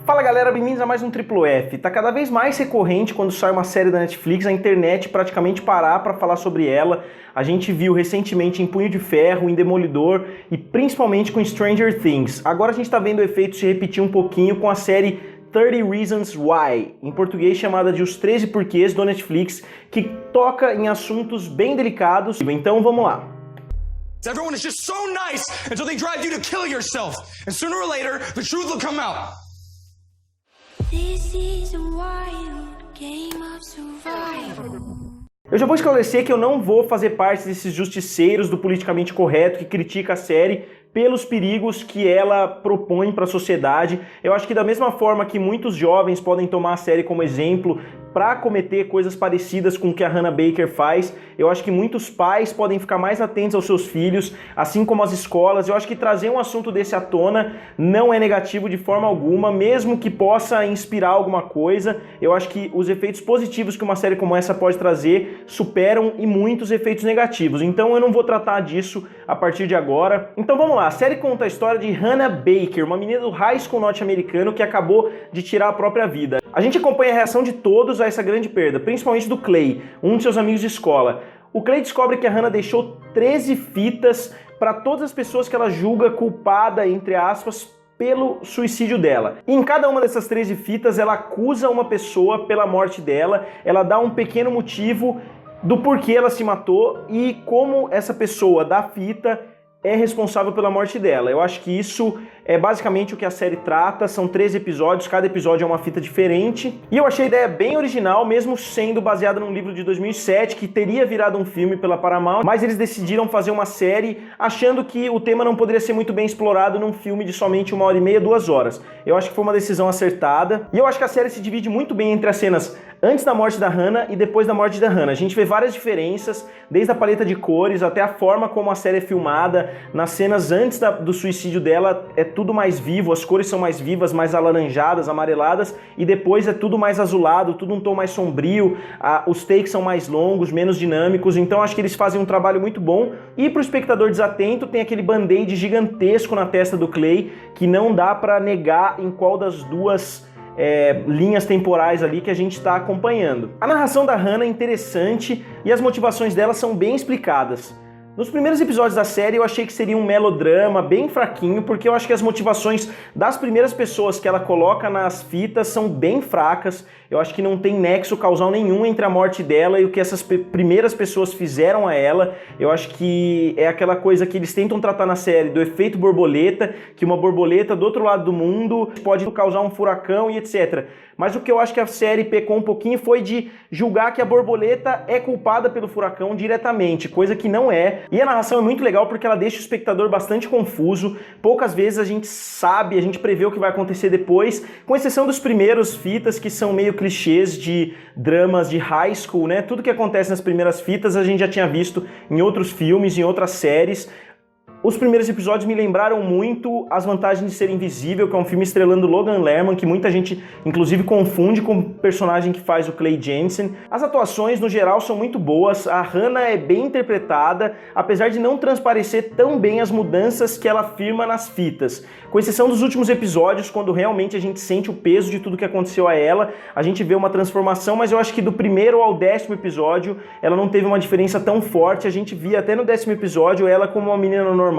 Fala galera, bem-vindos a mais um Triplo F. Tá cada vez mais recorrente quando sai uma série da Netflix, a internet praticamente parar pra falar sobre ela. A gente viu recentemente em Punho de Ferro, em Demolidor e principalmente com Stranger Things. Agora a gente tá vendo o efeito se repetir um pouquinho com a série 30 Reasons Why, em português chamada de Os 13 Porquês do Netflix, que toca em assuntos bem delicados. Então vamos lá. Everyone is just so nice until they drive you to kill yourself. And sooner or later, the truth will come out. This is a wild game of survival. Eu já vou esclarecer que eu não vou fazer parte desses justiceiros do politicamente correto que critica a série pelos perigos que ela propõe para a sociedade. Eu acho que da mesma forma que muitos jovens podem tomar a série como exemplo para cometer coisas parecidas com o que a Hannah Baker faz, eu acho que muitos pais podem ficar mais atentos aos seus filhos, assim como as escolas. Eu acho que trazer um assunto desse à tona não é negativo de forma alguma, mesmo que possa inspirar alguma coisa. Eu acho que os efeitos positivos que uma série como essa pode trazer superam e muitos efeitos negativos. Então eu não vou tratar disso a partir de agora. Então vamos lá, a série conta a história de Hannah Baker, uma menina do high school norte-americano que acabou de tirar a própria vida. A gente acompanha a reação de todos a essa grande perda, principalmente do Clay, um de seus amigos de escola. O Clay descobre que a Hannah deixou 13 fitas para todas as pessoas que ela julga culpada, entre aspas, pelo suicídio dela. E em cada uma dessas 13 fitas ela acusa uma pessoa pela morte dela, ela dá um pequeno motivo do porquê ela se matou e como essa pessoa da fita é responsável pela morte dela. Eu acho que isso é basicamente o que a série trata. São 13 episódios, cada episódio é uma fita diferente. E eu achei a ideia bem original, mesmo sendo baseada num livro de 2007, que teria virado um filme pela Paramount, mas eles decidiram fazer uma série achando que o tema não poderia ser muito bem explorado num filme de somente 1h30, 2 horas. Eu acho que foi uma decisão acertada. E eu acho que a série se divide muito bem entre as cenas antes da morte da Hannah e depois da morte da Hannah. A gente vê várias diferenças, desde a paleta de cores até a forma como a série é filmada. Nas cenas antes do suicídio dela é tudo mais vivo, as cores são mais vivas, mais alaranjadas, amareladas, e depois é tudo mais azulado, tudo um tom mais sombrio, os takes são mais longos, menos dinâmicos. Então acho que eles fazem um trabalho muito bom. E pro espectador desatento tem aquele band-aid gigantesco na testa do Clay, que não dá pra negar em qual das duas linhas temporais ali que a gente está acompanhando. A narração da Hannah é interessante e as motivações dela são bem explicadas. Nos primeiros episódios da série eu achei que seria um melodrama bem fraquinho, porque eu acho que as motivações das primeiras pessoas que ela coloca nas fitas são bem fracas. Eu acho que não tem nexo causal nenhum entre a morte dela e o que essas primeiras pessoas fizeram a ela. Eu acho que é aquela coisa que eles tentam tratar na série do efeito borboleta, que uma borboleta do outro lado do mundo pode causar um furacão e etc. Mas o que eu acho que a série pecou um pouquinho foi de julgar que a borboleta é culpada pelo furacão diretamente, coisa que não é. E a narração é muito legal porque ela deixa o espectador bastante confuso. Poucas vezes a gente sabe, a gente prevê o que vai acontecer depois, com exceção dos primeiros fitas que são meio clichês de dramas de high school, né? Tudo que acontece nas primeiras fitas a gente já tinha visto em outros filmes, em outras séries. Os primeiros episódios me lembraram muito As Vantagens de Ser Invisível, que é um filme estrelando Logan Lerman, que muita gente, inclusive, confunde com o personagem que faz o Clay Jensen. As atuações, no geral, são muito boas. A Hannah é bem interpretada, apesar de não transparecer tão bem as mudanças que ela afirma nas fitas. Com exceção dos últimos episódios, quando realmente a gente sente o peso de tudo que aconteceu a ela, a gente vê uma transformação, mas eu acho que do primeiro ao 10º episódio, ela não teve uma diferença tão forte. A gente via até no 10º episódio ela como uma menina normal,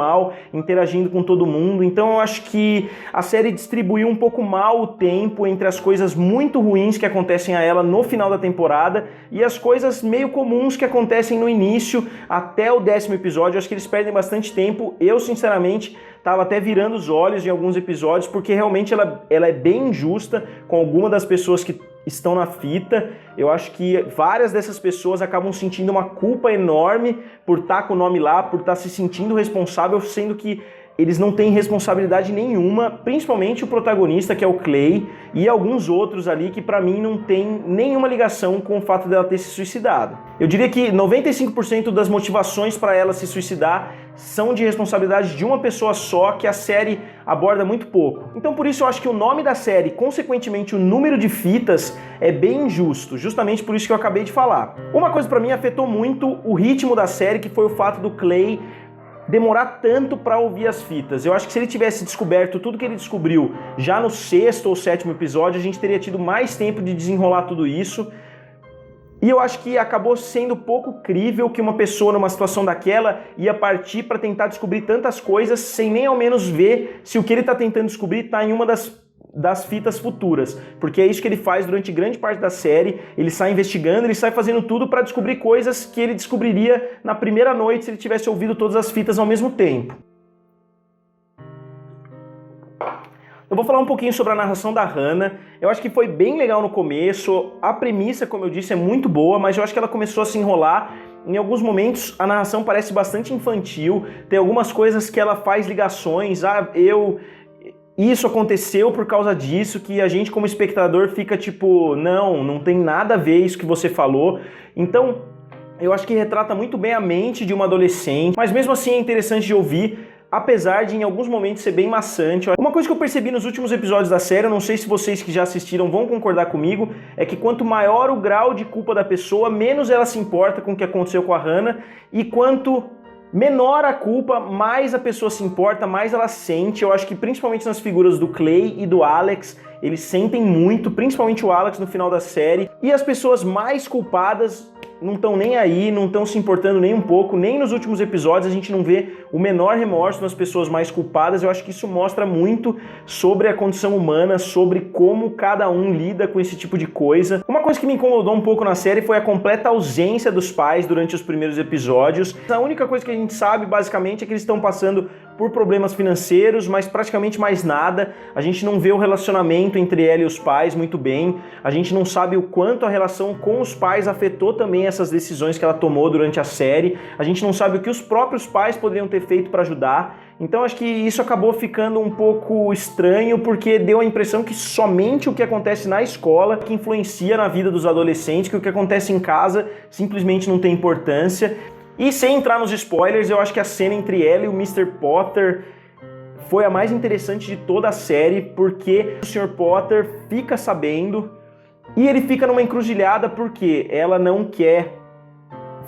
interagindo com todo mundo. Então eu acho que a série distribuiu um pouco mal o tempo entre as coisas muito ruins que acontecem a ela no final da temporada e as coisas meio comuns que acontecem no início até o 10º episódio. Eu acho que eles perdem bastante tempo. Eu, sinceramente, estava até virando os olhos em alguns episódios, porque realmente ela é bem injusta com alguma das pessoas que estão na fita. Eu acho que várias dessas pessoas acabam sentindo uma culpa enorme por estar com o nome lá, por estar se sentindo responsável, sendo que eles não têm responsabilidade nenhuma, principalmente o protagonista, que é o Clay, e alguns outros ali que pra mim não tem nenhuma ligação com o fato dela ter se suicidado. Eu diria que 95% das motivações para ela se suicidar são de responsabilidade de uma pessoa só, que a série aborda muito pouco. Então por isso eu acho que o nome da série, consequentemente o número de fitas, é bem injusto, justamente por isso que eu acabei de falar. Uma coisa pra mim afetou muito o ritmo da série, que foi o fato do Clay demorar tanto para ouvir as fitas. Eu acho que se ele tivesse descoberto tudo que ele descobriu já no 6º ou 7º episódio, a gente teria tido mais tempo de desenrolar tudo isso. E eu acho que acabou sendo pouco crível que uma pessoa numa situação daquela ia partir para tentar descobrir tantas coisas sem nem ao menos ver se o que ele está tentando descobrir está em uma das fitas futuras, porque é isso que ele faz durante grande parte da série. Ele sai investigando, ele sai fazendo tudo para descobrir coisas que ele descobriria na primeira noite se ele tivesse ouvido todas as fitas ao mesmo tempo. Eu vou falar um pouquinho sobre a narração da Hannah. Eu acho que foi bem legal no começo, a premissa, como eu disse, é muito boa, mas eu acho que ela começou a se enrolar. Em alguns momentos a narração parece bastante infantil, tem algumas coisas que ela faz ligações, isso aconteceu por causa disso, que a gente como espectador fica tipo, não tem nada a ver isso que você falou. Então, eu acho que retrata muito bem a mente de uma adolescente, mas mesmo assim é interessante de ouvir, apesar de em alguns momentos ser bem maçante. Uma coisa que eu percebi nos últimos episódios da série, eu não sei se vocês que já assistiram vão concordar comigo, é que quanto maior o grau de culpa da pessoa, menos ela se importa com o que aconteceu com a Hannah, e quanto menor a culpa, mais a pessoa se importa, mais ela sente. Eu acho que principalmente nas figuras do Clay e do Alex, eles sentem muito, principalmente o Alex no final da série. E as pessoas mais culpadas não estão nem aí, não estão se importando nem um pouco, nem nos últimos episódios a gente não vê o menor remorso nas pessoas mais culpadas. Eu acho que isso mostra muito sobre a condição humana, sobre como cada um lida com esse tipo de coisa. Uma coisa que me incomodou um pouco na série foi a completa ausência dos pais durante os primeiros episódios. A única coisa que a gente sabe, basicamente, é que eles estão passando por problemas financeiros, mas praticamente mais nada. A gente não vê o relacionamento entre ela e os pais muito bem. A gente não sabe o quanto a relação com os pais afetou também essas decisões que ela tomou durante a série. A gente não sabe o que os próprios pais poderiam ter feito para ajudar. Então acho que isso acabou ficando um pouco estranho, porque deu a impressão que somente o que acontece na escola que influencia na vida dos adolescentes, que o que acontece em casa simplesmente não tem importância. E sem entrar nos spoilers, eu acho que a cena entre ela e o Mr. Potter foi a mais interessante de toda a série, porque o Sr. Potter fica sabendo e ele fica numa encruzilhada porque ela não quer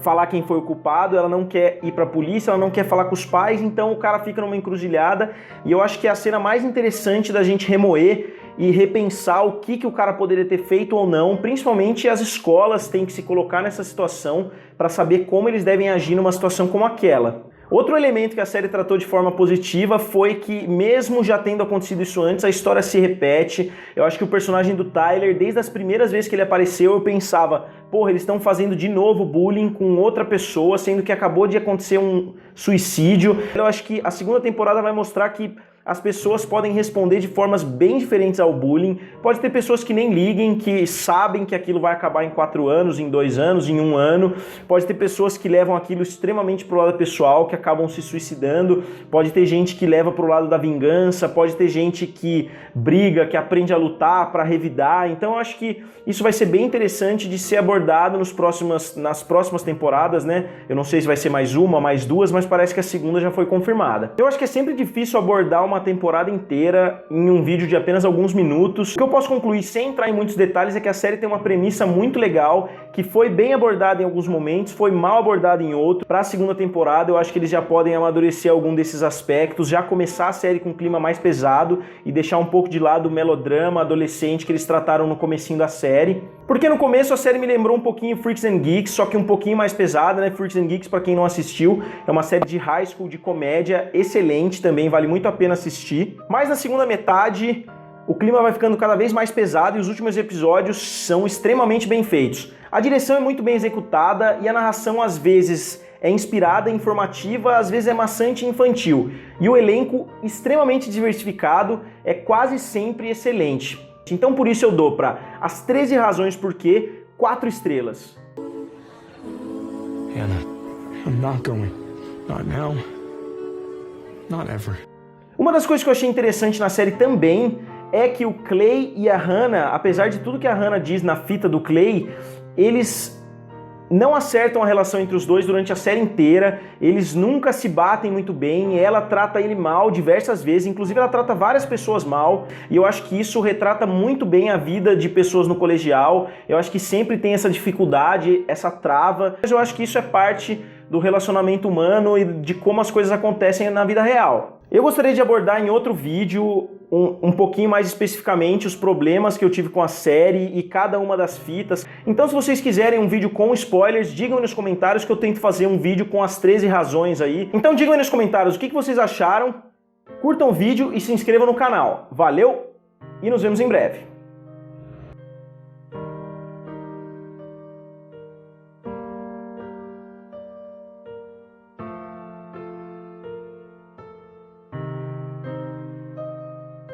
falar quem foi o culpado, ela não quer ir pra polícia, ela não quer falar com os pais, então o cara fica numa encruzilhada. E eu acho que é a cena mais interessante da gente remoer e repensar o que o cara poderia ter feito ou não. Principalmente as escolas têm que se colocar nessa situação para saber como eles devem agir numa situação como aquela. Outro elemento que a série tratou de forma positiva foi que, mesmo já tendo acontecido isso antes, a história se repete. Eu acho que o personagem do Tyler, desde as primeiras vezes que ele apareceu, eu pensava, porra, eles estão fazendo de novo bullying com outra pessoa, sendo que acabou de acontecer um suicídio. Eu acho que a segunda temporada vai mostrar que as pessoas podem responder de formas bem diferentes ao bullying. Pode ter pessoas que nem liguem, que sabem que aquilo vai acabar em 4 anos, em 2 anos, em 1 ano. Pode ter pessoas que levam aquilo extremamente pro lado pessoal, que acabam se suicidando. Pode ter gente que leva pro lado da vingança. Pode ter gente que briga, que aprende a lutar para revidar. Então eu acho que isso vai ser bem interessante de ser abordado nas próximas temporadas, né? Eu não sei se vai ser mais uma, mais 2, mas parece que a segunda já foi confirmada. Eu acho que é sempre difícil abordar uma temporada inteira em um vídeo de apenas alguns minutos. O que eu posso concluir sem entrar em muitos detalhes é que a série tem uma premissa muito legal, que foi bem abordada em alguns momentos, foi mal abordada em outros. Para a segunda temporada eu acho que eles já podem amadurecer algum desses aspectos, já começar a série com um clima mais pesado e deixar um pouco de lado o melodrama adolescente que eles trataram no comecinho da série. Porque no começo a série me lembrou um pouquinho Freaks and Geeks, só que um pouquinho mais pesada, né? Freaks and Geeks, para quem não assistiu, é uma série de high school, de comédia, excelente também, vale muito a pena assistir. Mas na segunda metade, o clima vai ficando cada vez mais pesado e os últimos episódios são extremamente bem feitos. A direção é muito bem executada e a narração às vezes é inspirada, informativa, às vezes é maçante e infantil. E o elenco, extremamente diversificado, é quase sempre excelente. Então por isso eu dou para As 13 Razões Por Quê 4 estrelas. Hannah, I'm not going. Not now. Not ever. Uma das coisas que eu achei interessante na série também é que o Clay e a Hannah, apesar de tudo que a Hannah diz na fita do Clay, eles não acertam a relação entre os dois durante a série inteira, eles nunca se batem muito bem, ela trata ele mal diversas vezes, inclusive ela trata várias pessoas mal, e eu acho que isso retrata muito bem a vida de pessoas no colegial. Eu acho que sempre tem essa dificuldade, essa trava, mas eu acho que isso é parte do relacionamento humano e de como as coisas acontecem na vida real. Eu gostaria de abordar em outro vídeo um pouquinho mais especificamente os problemas que eu tive com a série e cada uma das fitas. Então, se vocês quiserem um vídeo com spoilers, digam aí nos comentários que eu tento fazer um vídeo com as 13 razões aí. Então digam aí nos comentários o que vocês acharam, curtam o vídeo e se inscrevam no canal. Valeu e nos vemos em breve.